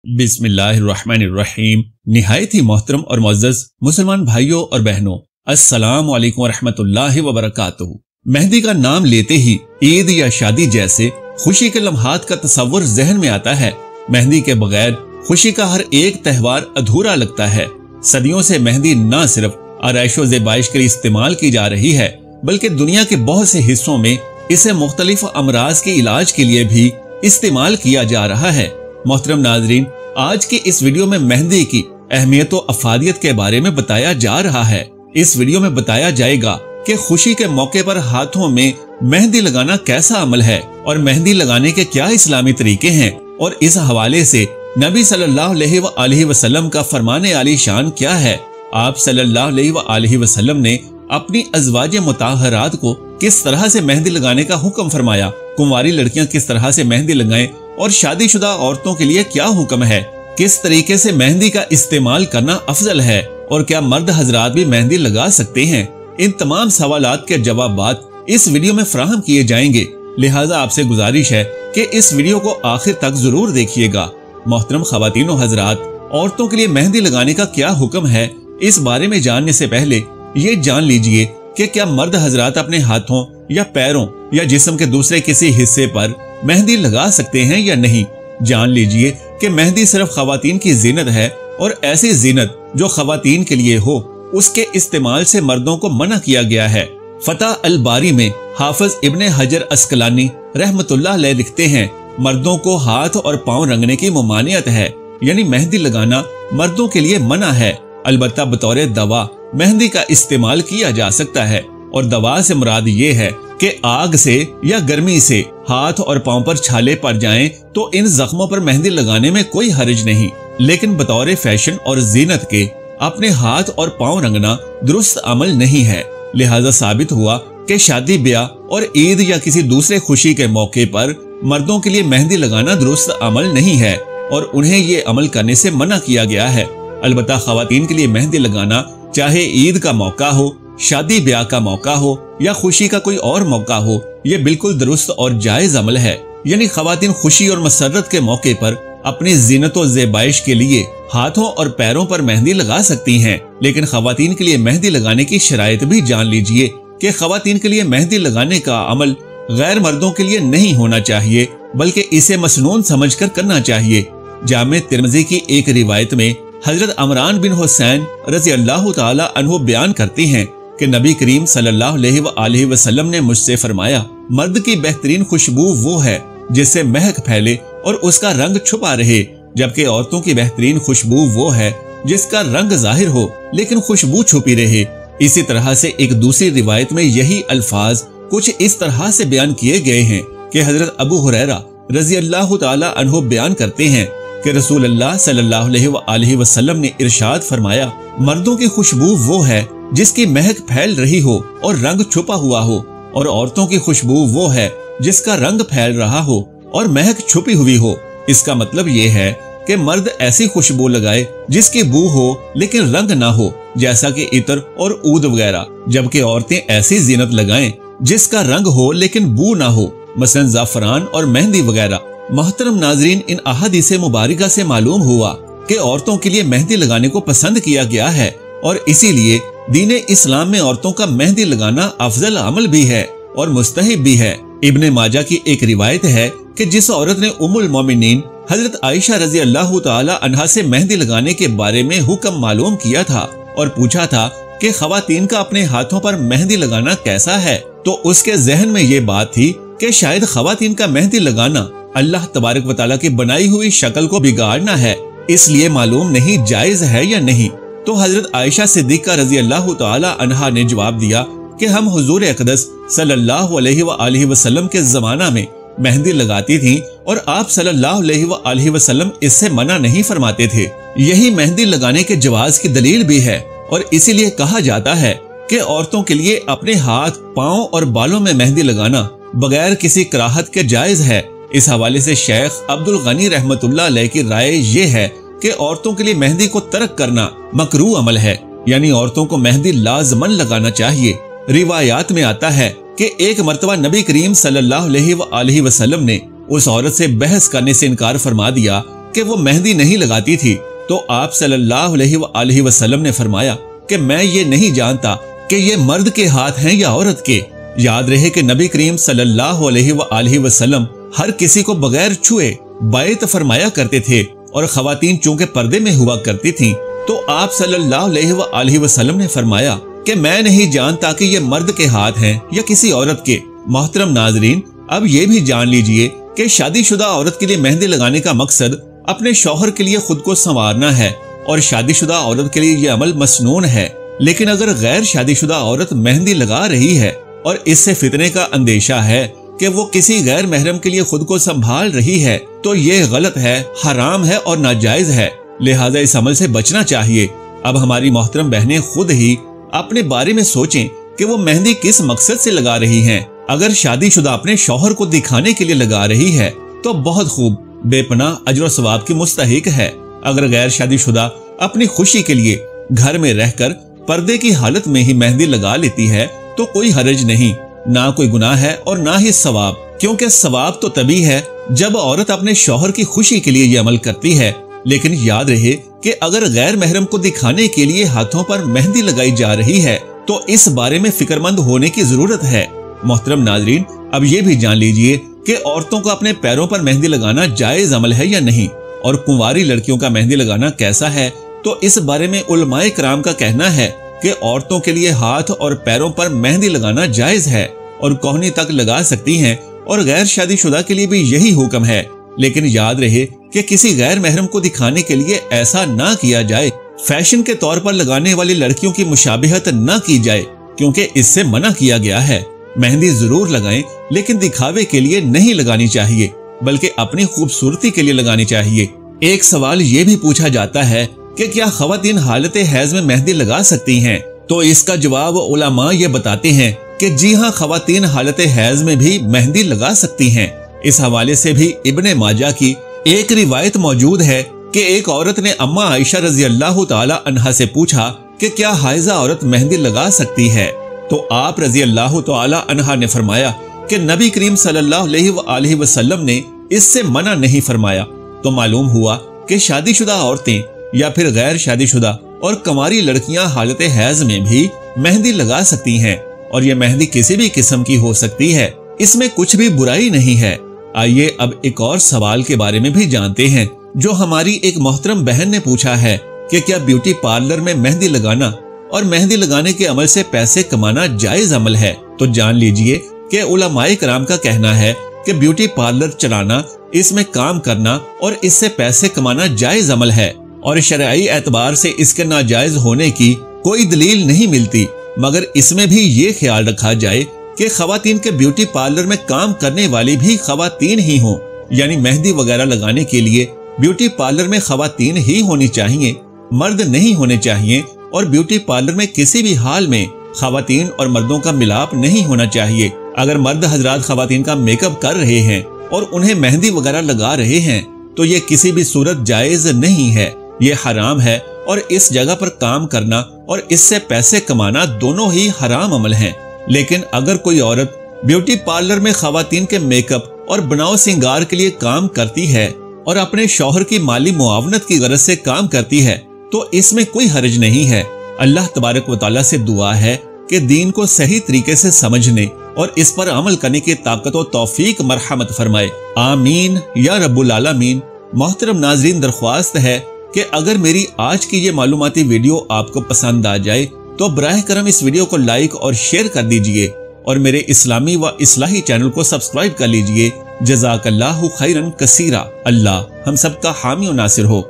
बिस्मिल्लाहिर्रहमानिर्रहीम। निहायत ही मोहतरम और मुअज़्ज़ज़ मुसलमान भाइयों और बहनों, अस्सलामु अलैकुम वरहमतुल्लाहि वबरकातुहू। मेहंदी का नाम लेते ही ईद या शादी जैसे खुशी के लम्हात का तस्वुर जहन में आता है। मेहंदी के बगैर खुशी का हर एक त्योहार अधूरा लगता है। सदियों से मेहंदी न सिर्फ आराइशो ज़ेबाइश के लिए इस्तेमाल की जा रही है, बल्कि दुनिया के बहुत से हिस्सों में इसे मुख्तलिफ अमराज के इलाज के लिए भी इस्तेमाल किया जा रहा है। मोहतरम नाजरीन, आज की इस वीडियो में मेहंदी की अहमियत और अफादियत के बारे में बताया जा रहा है। इस वीडियो में बताया जाएगा कि खुशी के मौके पर हाथों में मेहंदी लगाना कैसा अमल है और मेहंदी लगाने के क्या इस्लामी तरीके हैं, और इस हवाले से नबी सल्लल्लाहु अलैहि वसल्लम का फरमाने आली शान क्या है। आप सल्लल्लाहु अलैहि वसल्लम ने अपनी अज़वाज मुताहरात को किस तरह से मेहंदी लगाने का हुक्म फरमाया, कुंवारी लड़कियां किस तरह से मेहंदी लगाएं और शादीशुदा औरतों के लिए क्या हुक्म है, किस तरीके से मेहंदी का इस्तेमाल करना अफजल है और क्या मर्द हजरात भी मेहंदी लगा सकते हैं। इन तमाम सवालात के जवाब इस वीडियो में फराहम किए जाएंगे, लिहाजा आपसे गुजारिश है कि इस वीडियो को आखिर तक जरूर देखिएगा। मोहतरम ख़वातीन और हजरात, औरतों के लिए मेहंदी लगाने का क्या हुक्म है, इस बारे में जानने से पहले ये जान लीजिए कि क्या मर्द हजरात अपने हाथों या पैरों या जिस्म के दूसरे किसी हिस्से पर मेहंदी लगा सकते हैं या नहीं। जान लीजिए कि मेहंदी सिर्फ ख़वातीन की जीनत है, और ऐसी जीनत जो ख़वातीन के लिए हो उसके इस्तेमाल से मर्दों को मना किया गया है। फतह अल बारी में हाफिज इब्ने हजर अस्कलानी रहमतुल्लाह अलैह लिखते हैं, मर्दों को हाथ और पांव रंगने की मुमानियत है, यानी मेहंदी लगाना मर्दों के लिए मना है। अलबत्ता बतौर दवा मेहंदी का इस्तेमाल किया जा सकता है, और दवा से मुराद ये है कि आग से या गर्मी से हाथ और पांव पर छाले पड़ जाएं तो इन जख्मों पर मेहंदी लगाने में कोई हर्ज नहीं, लेकिन बतौर फैशन और जीनत के अपने हाथ और पांव रंगना दुरुस्त अमल नहीं है। लिहाजा साबित हुआ कि शादी ब्याह और ईद या किसी दूसरे खुशी के मौके पर मर्दों के लिए मेहंदी लगाना दुरुस्त अमल नहीं है और उन्हें ये अमल करने से मना किया गया है। अलबत्ता ख़वातीन के लिए मेहंदी लगाना, चाहे ईद का मौका हो, शादी ब्याह का मौका हो या खुशी का कोई और मौका हो, ये बिल्कुल दुरुस्त और जायज अमल है। यानी ख़वातीन खुशी और मसरत के मौके पर अपनी जीनत और ज़ेबाइश के लिए हाथों और पैरों पर मेहंदी लगा सकती हैं, लेकिन ख़वातीन के लिए मेहंदी लगाने की शराइत भी जान लीजिए कि ख़वातीन के लिए मेहंदी लगाने का अमल गैर मर्दों के लिए नहीं होना चाहिए, बल्कि इसे मसनून समझकर करना चाहिए। जामे तिर्मिज़ी की एक रिवायत में हजरत अमरान बिन हुसैन रज़ी अल्लाह ताला अन्हु बयान करते हैं कि नबी करीम सल्लल्लाहु अलैहि वसल्लम ने मुझसे फरमाया, मर्द की बेहतरीन खुशबू वो है जिससे महक फैले और उसका रंग छुपा रहे, जबकि औरतों की बेहतरीन खुशबू वो है जिसका रंग जाहिर हो लेकिन खुशबू छुपी रहे। इसी तरह से एक दूसरी रिवायत में यही अल्फाज कुछ इस तरह से बयान किए गए हैं कि हजरत अबू हुरैरा रज़ी अल्लाह ताला अन्हु बयान करते हैं कि रसूल अल्लाह सल्लल्लाहु अलैहि वसल्लम ने इरशाद फरमाया, मर्दों की खुशबू वो है जिसकी महक फैल रही हो और रंग छुपा हुआ हो, और औरतों की खुशबू वो है जिसका रंग फैल रहा हो और महक छुपी हुई हो। इसका मतलब ये है कि मर्द ऐसी खुशबू लगाए जिसकी बू हो लेकिन रंग ना हो, जैसा कि इत्र और ऊद वगैरह, जबकि औरतें ऐसी जीनत लगाएं जिसका रंग हो लेकिन बू ना हो, मसलन ज़ाफ़रान और मेहंदी वगैरह। मोहतरम नाजरीन, इन अहादीस मुबारका से मालूम हुआ कि औरतों के लिए मेहंदी लगाने को पसंद किया गया है, और इसीलिए दीन इस्लाम में औरतों का मेहंदी लगाना अफजल अमल भी है और मुस्तहिब भी है। इब्ने माजा की एक रिवायत है कि जिस औरत ने उम्मुल मोमिनीन हजरत आयशा रज़ी अल्लाह ताला अन्हा से मेहंदी लगाने के बारे में हुक्म मालूम किया था और पूछा था कि ख़वातीन का अपने हाथों पर मेहंदी लगाना कैसा है, तो उसके जहन में ये बात थी कि शायद ख़वातीन का मेहंदी लगाना अल्लाह तबारक व तआला की बनाई हुई शक्ल को बिगाड़ना है, इसलिए मालूम नहीं जायज है या नहीं। तो हजरत आयशा सिद्दीक़ा रज़ी अल्लाह ताला अन्हा ने जवाब दिया कि हम हुजूर अक़दस सल्लल्लाहु अलैहि वसल्लम के ज़माना में मेहंदी लगाती थीं और आप सल्लल्लाहु अलैहि वसल्लम इससे मना नहीं फरमाते थे। यही मेहंदी लगाने के जवाज की दलील भी है, और इसीलिए कहा जाता है कि औरतों के लिए अपने हाथ, पाँव और बालों में मेहंदी लगाना बगैर किसी कराहत के जायज है। इस हवाले से शेख अब्दुल गनी रहमतुल्लाह अलैह की राय ये है कि औरतों के लिए मेहंदी को तर्क करना मकरूह अमल है, यानी औरतों को मेहंदी लाजमन लगाना चाहिए। रिवायात में आता है कि एक मर्तबा नबी करीम सल्लल्लाहु अलैहि वसल्लम ने उस औरत से बहस करने से इनकार फरमा दिया کہ وہ مہندی نہیں لگاتی تھی تو آپ صلی اللہ علیہ وآلہ وسلم نے فرمایا کہ میں یہ نہیں جانتا کہ یہ مرد کے ہاتھ ہیں یا عورت کے۔ یاد رہے کہ نبی کریم صلی اللہ علیہ وآلہ وسلم ہر کسی کو بغیر چھوئے بیعت فرمایا کرتے تھے، اور خواتین چونکہ پردے میں ہوا کرتی تھیں تو آپ صلی اللہ علیہ وآلہ وسلم نے فرمایا کہ میں نہیں جانتا کہ یہ مرد کے ہاتھ ہیں یا کسی عورت کے۔ محترم ناظرین، اب یہ بھی جان لیجئے کہ شادی شدہ عورت کے لیے مہندی لگانے کا مقصد اپنے شوہر کے لیے خود کو سنوارنا ہے، اور شادی شدہ عورت کے لیے یہ عمل مسنون ہے۔ لیکن اگر غیر شادی شدہ عورت مہندی لگا رہی ہے اور اس سے فتنے کا اندیشہ ہے کہ وہ کسی غیر محرم کے لیے خود کو سنبھال رہی ہے تو یہ غلط ہے، حرام ہے اور ناجائز ہے، لہٰذا اس عمل سے بچنا چاہیے۔ اب ہماری محترم بہنیں خود ہی اپنے بارے میں سوچیں کہ وہ مہندی کس مقصد سے لگا رہی ہیں۔ اگر شادی شدہ اپنے شوہر کو دکھانے کے لیے لگا رہی ہے تو بہت خوب، بے پناہ اجر و ثواب کی مستحق ہے۔ اگر غیر شادی شدہ اپنی خوشی کے لیے گھر میں رہ کر پردے کی حالت میں ہی مہندی لگا لیتی ہے تو کوئی حرج نہیں، نہ کوئی گناہ ہے اور نہ ہی ثواب، کیونکہ ثواب تو تبھی ہے جب عورت اپنے شوہر کی خوشی کے لیے یہ عمل کرتی ہے۔ لیکن یاد رہے کہ اگر غیر محرم کو دکھانے کے لیے ہاتھوں پر مہندی لگائی جا رہی ہے تو اس بارے میں فکر مند ہونے کی ضرورت ہے۔ محترم ناظرین، اب یہ بھی جان لیجئے کہ عورتوں کو اپنے پیروں پر مہندی لگانا جائز عمل ہے یا نہیں، اور کنواری لڑکیوں کا مہندی لگانا کیسا ہے، تو اس بارے میں علماء کرام کا کہنا ہے کہ عورتوں کے لیے ہاتھ اور پیروں پر مہندی لگانا جائز ہے اور کوہنی تک لگا سکتی ہیں، اور غیر شادی شدہ کے لیے بھی یہی حکم ہے۔ لیکن یاد رہے کہ کسی غیر محرم کو دکھانے کے لیے ایسا نہ کیا جائے، فیشن کے طور پر لگانے والی لڑکیوں کی مشابہت نہ کی جائے، کیونکہ اس سے منع کیا گیا ہے۔ مہندی ضرور لگائیں لیکن دکھاوے کے لیے نہیں لگانی چاہیے، بلکہ اپنی خوبصورتی کے لیے لگانی چاہیے۔ ایک سوال یہ بھی پوچھا جاتا ہے کہ کیا خواتین حالت حیض میں مہندی لگا سکتی ہیں؟ تو اس کا جواب علماء یہ بتاتے ہیں کہ جی ہاں، خواتین حالت حیض میں بھی مہندی لگا سکتی ہیں۔ اس حوالے سے بھی ابن ماجہ کی ایک روایت موجود ہے کہ ایک عورت نے اماں عائشہ رضی اللہ تعالی عنہا سے پوچھا کہ کیا حائضہ عورت مہندی لگا سکتی ہے؟ تو آپ رضی اللہ تعالی عنہا نے فرمایا کہ نبی کریم صلی اللہ علیہ وآلہ وسلم نے اس سے منع نہیں فرمایا۔ تو معلوم ہوا کہ شادی شدہ عورتیں یا پھر غیر شادی شدہ اور کنواری لڑکیاں حالت حیض میں بھی مہندی لگا سکتی ہیں، اور یہ مہندی کسی بھی قسم کی ہو سکتی ہے، اس میں کچھ بھی برائی نہیں ہے۔ آئیے اب ایک اور سوال کے بارے میں بھی جانتے ہیں جو ہماری ایک محترم بہن نے پوچھا ہے کہ کیا بیوٹی پارلر میں مہندی لگانا اور مہندی لگانے کے عمل سے پیسے کمانا جائز عمل ہے؟ تو جان لیجئے کہ علماء کرام کا کہنا ہے کہ بیوٹی پارلر چلانا، اس میں کام کرنا اور اس سے پیسے کمانا جائز عمل ہے، اور شرعی اعتبار سے اس کے ناجائز ہونے کی کوئی دلیل نہیں ملتی، مگر اس میں بھی یہ خیال رکھا جائے کہ خواتین کے بیوٹی پارلر میں کام کرنے والی بھی خواتین ہی ہوں، یعنی مہندی وغیرہ لگانے کے لیے بیوٹی پارلر میں خواتین ہی ہونی چاہیے، مرد نہیں ہونے چاہیے، اور بیوٹی پارلر میں کسی بھی حال میں خواتین اور مردوں کا ملاپ نہیں ہونا چاہیے۔ اگر مرد حضرات خواتین کا میک اپ کر رہے ہیں اور انہیں مہندی وغیرہ لگا رہے ہیں تو یہ کسی بھی صورت جائز نہیں ہے، یہ حرام ہے، اور اس جگہ پر کام کرنا اور اس سے پیسے کمانا دونوں ہی حرام عمل ہیں۔ لیکن اگر کوئی عورت بیوٹی پارلر میں خواتین کے میک اپ اور بناؤ سنگار کے لیے کام کرتی ہے اور اپنے شوہر کی مالی معاونت کی غرض سے کام کرتی ہے تو اس میں کوئی حرج نہیں ہے۔ اللہ تبارک و تعالیٰ سے دعا ہے کہ دین کو صحیح طریقے سے سمجھنے اور اس پر عمل کرنے کی طاقت و توفیق مرحمت فرمائے، آمین یا رب العالمین۔ محترم ناظرین، درخواست ہے کہ اگر میری آج کی یہ معلوماتی ویڈیو آپ کو پسند آ جائے تو براہ کرم اس ویڈیو کو لائک اور شیئر کر دیجئے، اور میرے اسلامی و اصلاحی چینل کو سبسکرائب کر لیجئے۔ جزاک اللہ خیرن کثیرا۔ اللہ ہم سب کا حامی و ناصر ہو۔